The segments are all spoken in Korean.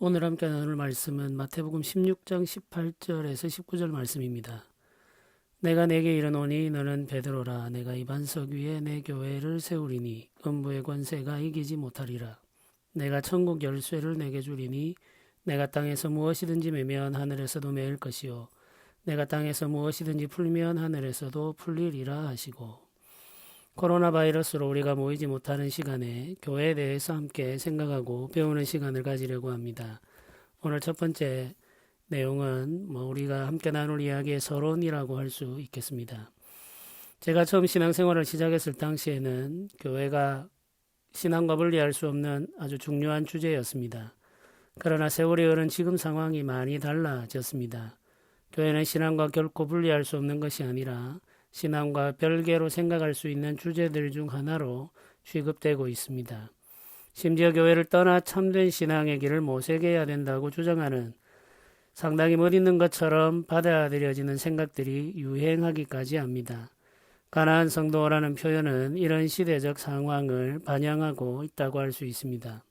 오늘 함께 나눌 말씀은 마태복음 16장 18절에서 19절 말씀입니다. 내가 네게 이르노니 너는 베드로라. 내가 이 반석 위에 내 교회를 세우리니 음부의 권세가 이기지 못하리라. 내가 천국 열쇠를 내게 주리니 내가 땅에서 무엇이든지 매면 하늘에서도 매일 것이요 내가 땅에서 무엇이든지 풀면 하늘에서도 풀리리라 하시고, 코로나 바이러스로 우리가 모이지 못하는 시간에 교회에 대해서 함께 생각하고 배우는 시간을 가지려고 합니다. 오늘 첫 번째 내용은 우리가 함께 나눌 이야기의 서론이라고 할 수 있겠습니다. 제가 처음 신앙생활을 시작했을 당시에는 교회가 신앙과 분리할 수 없는 아주 중요한 주제였습니다. 그러나 세월이 흐른 지금 상황이 많이 달라졌습니다. 교회는 신앙과 결코 분리할 수 없는 것이 아니라 신앙과 별개로 생각할 수 있는 주제들 중 하나로 취급되고 있습니다. 심지어 교회를 떠나 참된 신앙의 길을 모색해야 된다고 주장하는 상당히 멋있는 것처럼 받아들여지는 생각들이 유행하기까지 합니다. 가나안 성도라는 표현은 이런 시대적 상황을 반영하고 있다고 할 수 있습니다.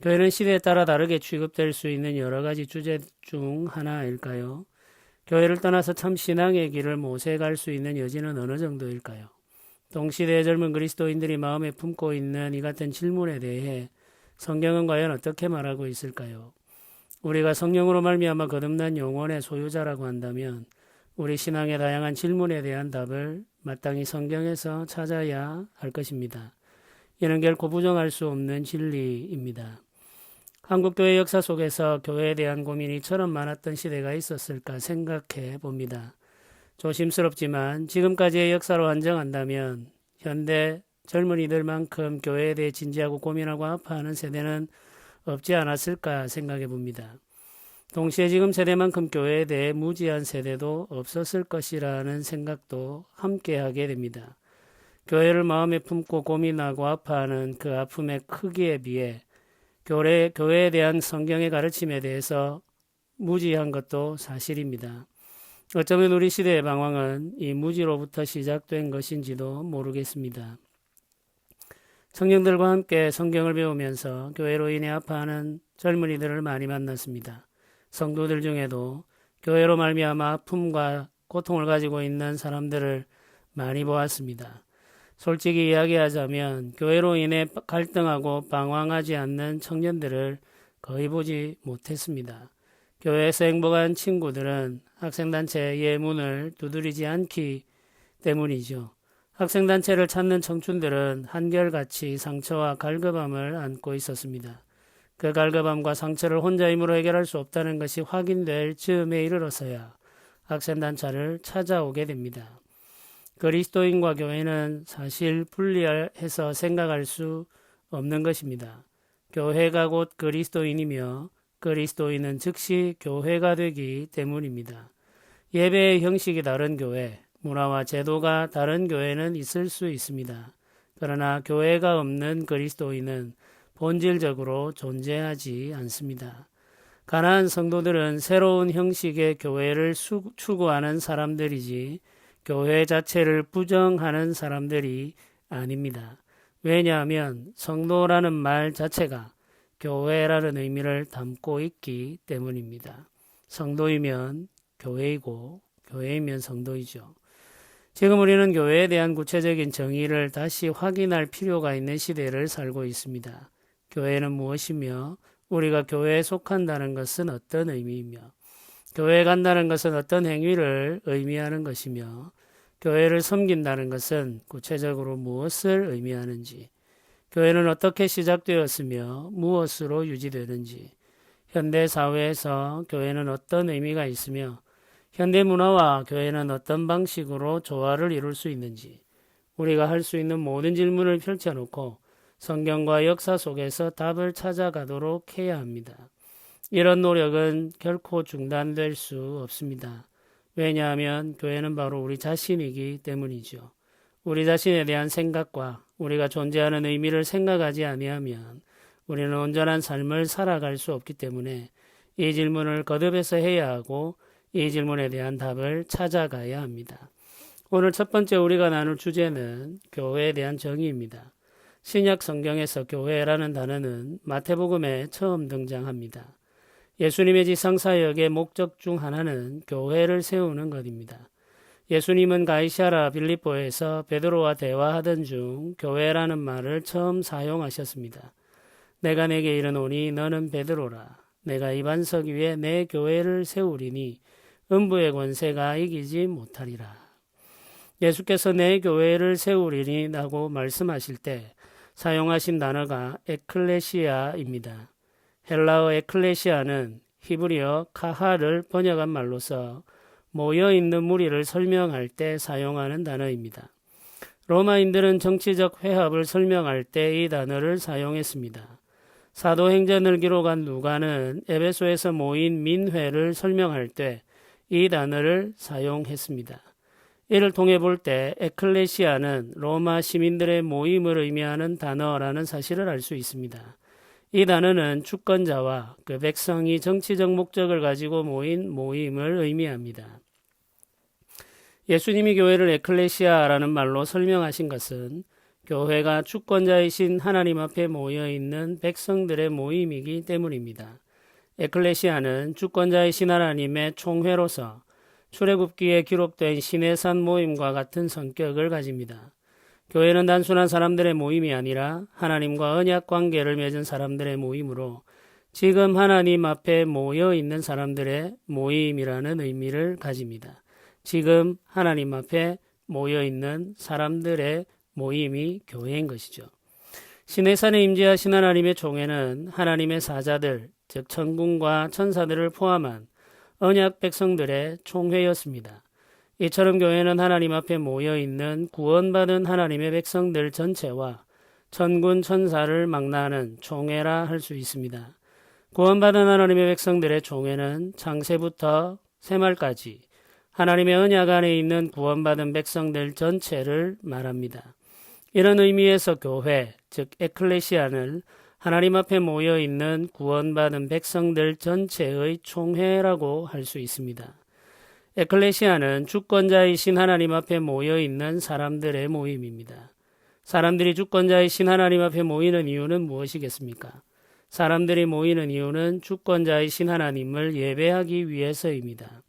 교회는 시대에 따라 다르게 취급될 수 있는 여러 가지 주제 중 하나일까요? 교회를 떠나서 참 신앙의 길을 모색할 수 있는 여지는 어느 정도일까요? 동시대의 젊은 그리스도인들이 마음에 품고 있는 이 같은 질문에 대해 성경은 과연 어떻게 말하고 있을까요? 우리가 성령으로 말미암아 거듭난 영혼의 소유자라고 한다면 우리 신앙의 다양한 질문에 대한 답을 마땅히 성경에서 찾아야 할 것입니다. 이는 결코 부정할 수 없는 진리입니다. 한국교회 역사 속에서 교회에 대한 고민이 이처럼 많았던 시대가 있었을까 생각해 봅니다. 조심스럽지만 지금까지의 역사로 한정한다면 현대 젊은이들만큼 교회에 대해 진지하고 고민하고 아파하는 세대는 없지 않았을까 생각해 봅니다. 동시에 지금 세대만큼 교회에 대해 무지한 세대도 없었을 것이라는 생각도 함께하게 됩니다. 교회를 마음에 품고 고민하고 아파하는 그 아픔의 크기에 비해 교회에 대한 성경의 가르침에 대해서 무지한 것도 사실입니다. 어쩌면 우리 시대의 방황은 이 무지로부터 시작된 것인지도 모르겠습니다. 청년들과 함께 성경을 배우면서 교회로 인해 아파하는 젊은이들을 많이 만났습니다. 성도들 중에도 교회로 말미암아 아픔과 고통을 가지고 있는 사람들을 많이 보았습니다. 솔직히 이야기하자면 교회로 인해 갈등하고 방황하지 않는 청년들을 거의 보지 못했습니다. 교회에서 행복한 친구들은 학생단체의 문을 두드리지 않기 때문이죠. 학생단체를 찾는 청춘들은 한결같이 상처와 갈급함을 안고 있었습니다. 그 갈급함과 상처를 혼자 힘으로 해결할 수 없다는 것이 확인될 즈음에 이르러서야 학생단체를 찾아오게 됩니다. 그리스도인과 교회는 사실 분리해서 생각할 수 없는 것입니다. 교회가 곧 그리스도인이며 그리스도인은 즉시 교회가 되기 때문입니다. 예배의 형식이 다른 교회, 문화와 제도가 다른 교회는 있을 수 있습니다. 그러나 교회가 없는 그리스도인은 본질적으로 존재하지 않습니다. 가나안 성도들은 새로운 형식의 교회를 추구하는 사람들이지 교회 자체를 부정하는 사람들이 아닙니다. 왜냐하면 성도라는 말 자체가 교회라는 의미를 담고 있기 때문입니다. 성도이면 교회이고 교회이면 성도이죠. 지금 우리는 교회에 대한 구체적인 정의를 다시 확인할 필요가 있는 시대를 살고 있습니다. 교회는 무엇이며 우리가 교회에 속한다는 것은 어떤 의미이며 교회에 간다는 것은 어떤 행위를 의미하는 것이며 교회를 섬긴다는 것은 구체적으로 무엇을 의미하는지, 교회는 어떻게 시작되었으며 무엇으로 유지되는지, 현대 사회에서 교회는 어떤 의미가 있으며 현대 문화와 교회는 어떤 방식으로 조화를 이룰 수 있는지, 우리가 할 수 있는 모든 질문을 펼쳐놓고 성경과 역사 속에서 답을 찾아가도록 해야 합니다. 이런 노력은 결코 중단될 수 없습니다. 왜냐하면 교회는 바로 우리 자신이기 때문이죠. 우리 자신에 대한 생각과 우리가 존재하는 의미를 생각하지 아니하면 우리는 온전한 삶을 살아갈 수 없기 때문에 이 질문을 거듭해서 해야 하고 이 질문에 대한 답을 찾아가야 합니다. 오늘 첫 번째 우리가 나눌 주제는 교회에 대한 정의입니다. 신약 성경에서 교회라는 단어는 마태복음에 처음 등장합니다. 예수님의 지상사역의 목적 중 하나는 교회를 세우는 것입니다. 예수님은 가이사랴 빌립보에서 베드로와 대화하던 중 교회라는 말을 처음 사용하셨습니다. 내가 내게 이르노니 너는 베드로라. 내가 이 반석 위에 내 교회를 세우리니 음부의 권세가 이기지 못하리라. 예수께서 내 교회를 세우리니 라고 말씀하실 때 사용하신 단어가 에클레시아입니다. 헬라어 에클레시아는 히브리어 카하를 번역한 말로서 모여있는 무리를 설명할 때 사용하는 단어입니다. 로마인들은 정치적 회합을 설명할 때 이 단어를 사용했습니다. 사도행전을 기록한 누가는 에베소에서 모인 민회를 설명할 때 이 단어를 사용했습니다. 이를 통해 볼 때 에클레시아는 로마 시민들의 모임을 의미하는 단어라는 사실을 알 수 있습니다. 이 단어는 주권자와 그 백성이 정치적 목적을 가지고 모인 모임을 의미합니다. 예수님이 교회를 에클레시아라는 말로 설명하신 것은 교회가 주권자이신 하나님 앞에 모여있는 백성들의 모임이기 때문입니다. 에클레시아는 주권자이신 하나님의 총회로서 출애굽기에 기록된 시내산 모임과 같은 성격을 가집니다. 교회는 단순한 사람들의 모임이 아니라 하나님과 언약 관계를 맺은 사람들의 모임으로 지금 하나님 앞에 모여 있는 사람들의 모임이라는 의미를 가집니다. 지금 하나님 앞에 모여 있는 사람들의 모임이 교회인 것이죠. 시내산에 임재하신 하나님의 총회는 하나님의 사자들, 즉 천군과 천사들을 포함한 언약 백성들의 총회였습니다. 이처럼 교회는 하나님 앞에 모여있는 구원받은 하나님의 백성들 전체와 천군 천사를 망라하는 총회라 할 수 있습니다. 구원받은 하나님의 백성들의 총회는 창세부터 새말까지 하나님의 언약 안에 있는 구원받은 백성들 전체를 말합니다. 이런 의미에서 교회, 즉 에클레시아는 하나님 앞에 모여있는 구원받은 백성들 전체의 총회라고 할 수 있습니다. 에클레시아는 주권자이신 하나님 앞에 모여있는 사람들의 모임입니다. 사람들이 주권자이신 하나님 앞에 모이는 이유는 무엇이겠습니까? 사람들이 모이는 이유는 주권자이신 하나님을 예배하기 위해서입니다.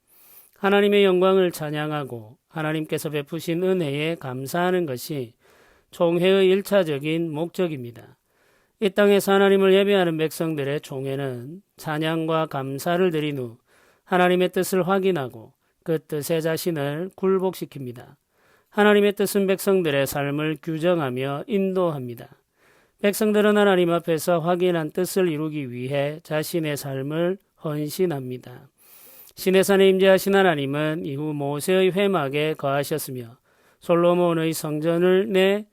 하나님의 영광을 찬양하고 하나님께서 베푸신 은혜에 감사하는 것이 총회의 1차적인 목적입니다. 이 땅에서 하나님을 예배하는 백성들의 총회는 찬양과 감사를 드린 후 하나님의 뜻을 확인하고 그 뜻에 자신을 굴복시킵니다. 하나님의 뜻은 백성들의 삶을 규정하며 인도합니다. 백성들은 하나님 앞에서 확인한 뜻을 이루기 위해 자신의 삶을 헌신합니다. 시내산에 임재하신 하나님은 이후 모세의 회막에 거하셨으며 솔로몬의 성전을 내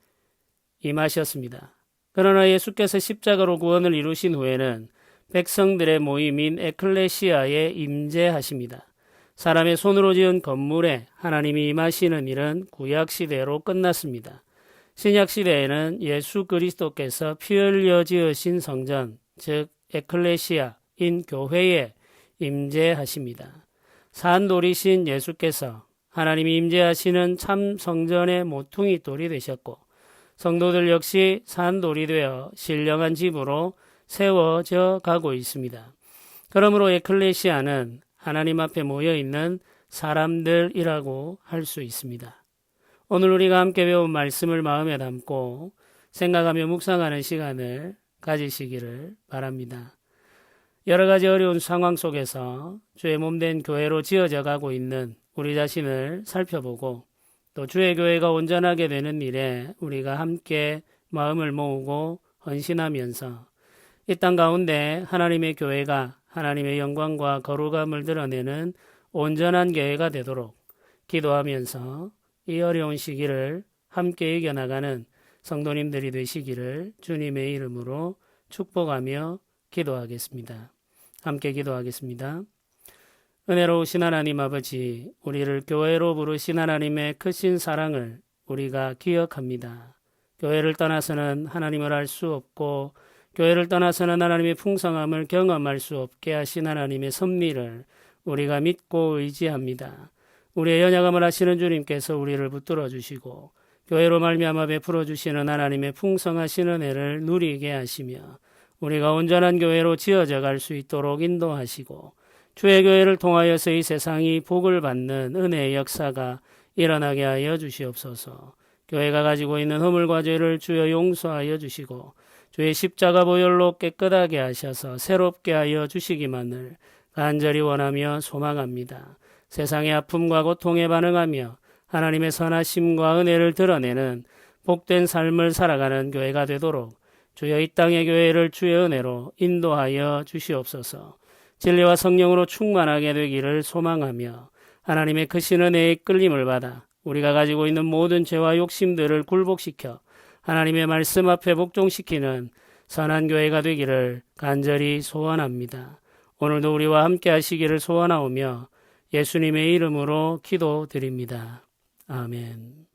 임하셨습니다. 그러나 예수께서 십자가로 구원을 이루신 후에는 백성들의 모임인 에클레시아에 임재하십니다. 사람의 손으로 지은 건물에 하나님이 임하시는 일은 구약시대로 끝났습니다. 신약시대에는 예수 그리스도께서 피 흘려 지으신 성전, 즉 에클레시아인 교회에 임재하십니다. 산돌이신 예수께서 하나님이 임재하시는 참 성전의 모퉁이 돌이 되셨고 성도들 역시 산돌이 되어 신령한 집으로 세워져 가고 있습니다. 그러므로 에클레시아는 하나님 앞에 모여있는 사람들이라고 할 수 있습니다. 오늘 우리가 함께 배운 말씀을 마음에 담고 생각하며 묵상하는 시간을 가지시기를 바랍니다. 여러 가지 어려운 상황 속에서 주의 몸된 교회로 지어져 가고 있는 우리 자신을 살펴보고 또 주의 교회가 온전하게 되는 일에 우리가 함께 마음을 모으고 헌신하면서 이 땅 가운데 하나님의 교회가 하나님의 영광과 거룩함을 드러내는 온전한 교회가 되도록 기도하면서 이 어려운 시기를 함께 이겨나가는 성도님들이 되시기를 주님의 이름으로 축복하며 기도하겠습니다. 함께 기도하겠습니다. 은혜로우신 하나님 아버지, 우리를 교회로 부르신 하나님의 크신 사랑을 우리가 기억합니다. 교회를 떠나서는 하나님을 알 수 없고 교회를 떠나서는 하나님의 풍성함을 경험할 수 없게 하신 하나님의 섭리를 우리가 믿고 의지합니다. 우리의 연약함을 아시는 주님께서 우리를 붙들어 주시고 교회로 말미암아 베풀어 주시는 하나님의 풍성하신 은혜를 누리게 하시며 우리가 온전한 교회로 지어져 갈 수 있도록 인도하시고 주의 교회를 통하여서 이 세상이 복을 받는 은혜의 역사가 일어나게 하여 주시옵소서. 교회가 가지고 있는 허물과 죄를 주여 용서하여 주시고 주의 십자가 보혈로 깨끗하게 하셔서 새롭게 하여 주시기만을 간절히 원하며 소망합니다. 세상의 아픔과 고통에 반응하며 하나님의 선하심과 은혜를 드러내는 복된 삶을 살아가는 교회가 되도록 주여 이 땅의 교회를 주의 은혜로 인도하여 주시옵소서. 진리와 성령으로 충만하게 되기를 소망하며 하나님의 크신 은혜에 끌림을 받아 우리가 가지고 있는 모든 죄와 욕심들을 굴복시켜 하나님의 말씀 앞에 복종시키는 선한 교회가 되기를 간절히 소원합니다. 오늘도 우리와 함께 하시기를 소원하오며 예수님의 이름으로 기도드립니다. 아멘.